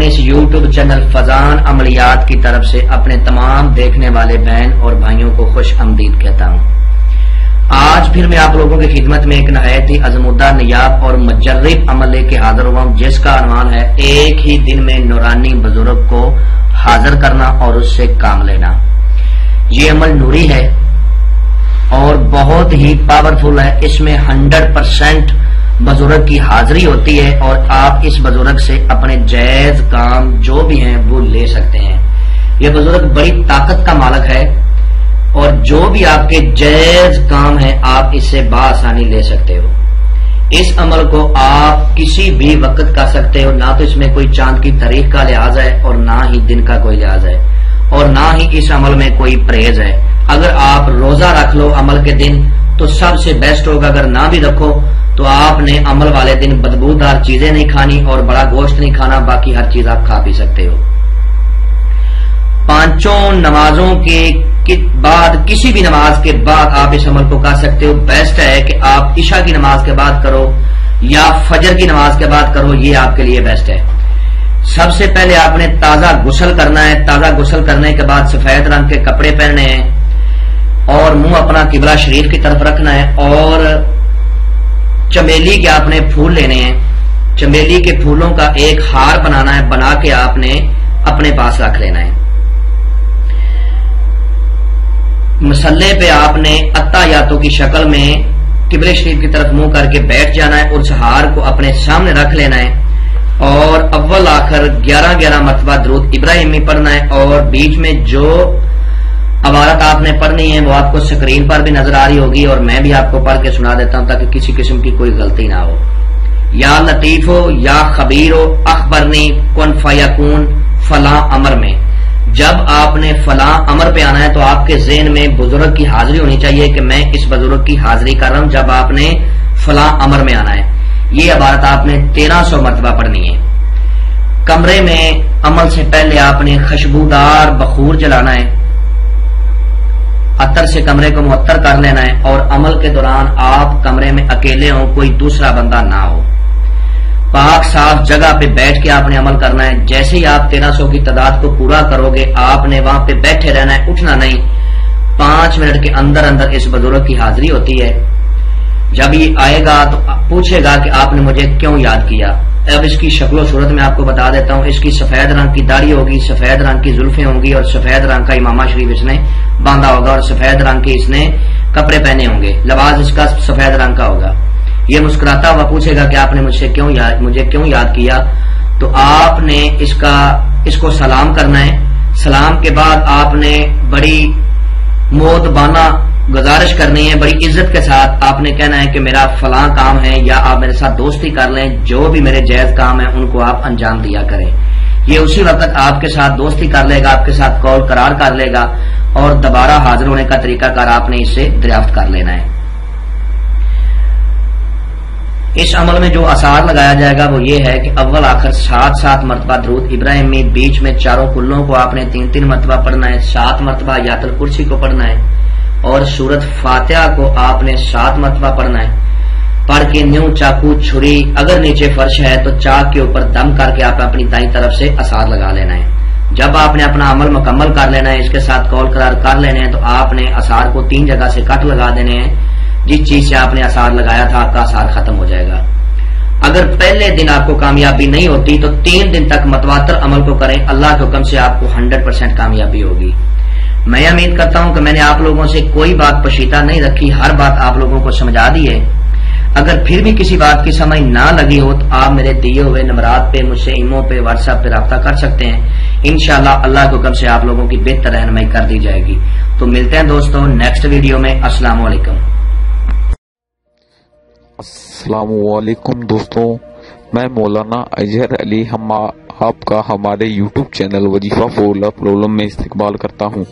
اپنے اس YouTube channel فضان عملیات کی طرف سے اپنے تمام دیکھنے والے بہن اور بھائیوں کو خوش آمدید کہتا ہوں۔ آج پھر میں آپ لوگوں کی خدمت میں ایک نہایت ہی عظمودہ نیاب اور مجرب عمل لے کے حاضر ہوا ہوں، جس کا عنوان ہے ایک ہی دن میں نورانی بزرگ کو حاضر کرنا اور اس سے کام لینا۔ یہ عمل نوری ہے اور بہت ہی پاورفل ہے۔ اس میں 100% بزرگ کی حاضری ہوتی ہے اور آپ اس بزرگ سے اپنے جائز کام جو بھی ہیں وہ لے سکتے ہیں۔ یہ بزرگ بڑی طاقت کا مالک ہے اور جو بھی آپ کے جائز کام ہیں آپ اس سے بآسانی لے سکتے ہو۔ اس عمل کو آپ کسی بھی وقت کر سکتے ہو، نہ تو اس میں کوئی چاند کی تاریخ کا لحاظ ہے اور نہ ہی دن کا کوئی لحاظ ہے اور نہ ہی اس عمل میں کوئی پرہیز ہے۔ اگر آپ روزہ رکھ لو عمل کے دن تو سب سے بیسٹ ہوگا، اگر نہ بھی رکھو تو آپ نے عمل والے دن بدبودار چیزیں نہیں کھانی اور بڑا گوشت نہیں کھانا، باقی ہر چیز آپ کھا پی سکتے ہو۔ پانچوں نمازوں کے بعد، کسی بھی نماز کے بعد آپ اس عمل کو کر سکتے ہو۔ بیسٹ ہے کہ آپ عشاء کی نماز کے بعد کرو یا فجر کی نماز کے بعد کرو، یہ آپ کے لیے بیسٹ ہے۔ سب سے پہلے آپ نے تازہ غسل کرنا ہے۔ تازہ غسل کرنے کے بعد سفید رنگ کے کپڑے پہننے ہیں اور منہ اپنا قبلہ شریف کی طرف رکھنا ہے اور چمیلی کے آپ نے پھول لینے ہیں۔ چمیلی کے پھولوں کا ایک ہار بنانا ہے، بنا کے آپ نے اپنے پاس رکھ لینا ہے۔ مسلح پہ آپ نے اتحیاتوں کی شکل میں قبلہ شریف کی طرف منہ کر کے بیٹھ جانا ہے اور اس ہار کو اپنے سامنے رکھ لینا ہے اور اول آخر 11 مرتبہ درود ابراہیمی پڑھنا ہے اور بیچ میں جو عبارت آپ نے پڑھنی ہے وہ آپ کو سکرین پر بھی نظر آ رہی ہوگی اور میں بھی آپ کو پڑھ کے سنا دیتا ہوں تاکہ کسی قسم کی کوئی غلطی نہ ہو۔ یا لطیف ہو یا خبیر ہو اخبرنی کن فیکون فلاں امر میں، جب آپ نے فلاں امر پہ آنا ہے تو آپ کے ذہن میں بزرگ کی حاضری ہونی چاہیے کہ میں اس بزرگ کی حاضری کر رہا ہوں جب آپ نے فلاں امر میں آنا ہے۔ یہ عبارت آپ نے 1300 مرتبہ پڑھنی ہے۔ کمرے میں عمل سے پہلے آپ نے خوشبودار بخور جلانا ہے، عطر سے کمرے کو معطر کر لینا ہے اور عمل کے دوران آپ کمرے میں اکیلے ہوں، کوئی دوسرا بندہ نہ ہو۔ پاک صاف جگہ پہ بیٹھ کے آپ نے عمل کرنا ہے۔ جیسے ہی آپ 1300 کی تعداد کو پورا کرو گے آپ نے وہاں پہ بیٹھے رہنا ہے، اٹھنا نہیں۔ 5 منٹ کے اندر اندر اس بزرگ کی حاضری ہوتی ہے۔ جب یہ آئے گا تو پوچھے گا کہ آپ نے مجھے کیوں یاد کیا۔ اب اس کی شکل و صورت میں آپ کو بتا دیتا ہوں۔ اس کی سفید رنگ کی داڑھی ہوگی، سفید رنگ کی زلفیں ہوں گی اور سفید رنگ کا امامہ شریف اس نے باندھا ہوگا اور سفید رنگ کے اس نے کپڑے پہنے ہوں گے، لباس اس کا سفید رنگ کا ہوگا۔ یہ مسکراتا ہوا پوچھے گا کہ آپ نے مجھے کیوں یاد کیا، تو آپ نے اس کو سلام کرنا ہے۔ سلام کے بعد آپ نے بڑی مؤدبانہ گزارش کرنی ہے، بڑی عزت کے ساتھ آپ نے کہنا ہے کہ میرا فلاں کام ہے یا آپ میرے ساتھ دوستی کر لیں، جو بھی میرے جائز کام ہیں ان کو آپ انجام دیا کریں۔ یہ اسی وقت آپ کے ساتھ دوستی کر لے گا، آپ کے ساتھ قول قرار کر لے گا اور دوبارہ حاضر ہونے کا طریقہ کار آپ نے اس سے دریافت کر لینا ہے۔ اس عمل میں جو اثار لگایا جائے گا وہ یہ ہے کہ اول آخر 7 مرتبہ درود ابراہیمی، بیچ میں چاروں کلوں کو آپ نے 3 مرتبہ پڑھنا ہے، 7 مرتبہ آیت الکرسی کو پڑھنا ہے اور سورت فاتحہ کو آپ نے 7 مرتبہ پڑھنا ہے۔ پڑھ کے نیو چاقو چھری اگر نیچے فرش ہے تو چاک کے اوپر دم کر کے آپ اپنی دائیں طرف سے اثار لگا لینا ہے۔ جب آپ نے اپنا عمل مکمل کر لینا ہے، اس کے ساتھ قول قرار کر لینے ہیں، تو آپ نے اثار کو 3 جگہ سے کٹ لگا دینے ہیں۔ جس چیز سے آپ نے اثار لگایا تھا آپ کا اثار ختم ہو جائے گا۔ اگر پہلے دن آپ کو کامیابی نہیں ہوتی تو 3 دن تک متواتر عمل کو کریں، اللہ کے حکم سے آپ کو 100% کامیابی ہوگی۔ میں امید کرتا ہوں کہ میں نے آپ لوگوں سے کوئی بات پشیدہ نہیں رکھی، ہر بات آپ لوگوں کو سمجھا دی ہے۔ اگر پھر بھی کسی بات کی سمجھ نہ لگی ہو تو آپ میرے دیے ہوئے نمبرات پہ مجھ سے ایمو پہ واٹس ایپ پہ رابطہ کر سکتے ہیں، انشاءاللہ اللہ کے حکم سے آپ لوگوں کی بہتر رہنمائی کر دی جائے گی۔ تو ملتے ہیں دوستوں نیکسٹ ویڈیو میں۔ السلام علیکم۔ السلام علیکم دوستوں، میں مولانا اظہر علی آپ کا ہمارے یوٹیوب چینل وظیفہ فور اللہ پرابلم میں استقبال کرتا ہوں۔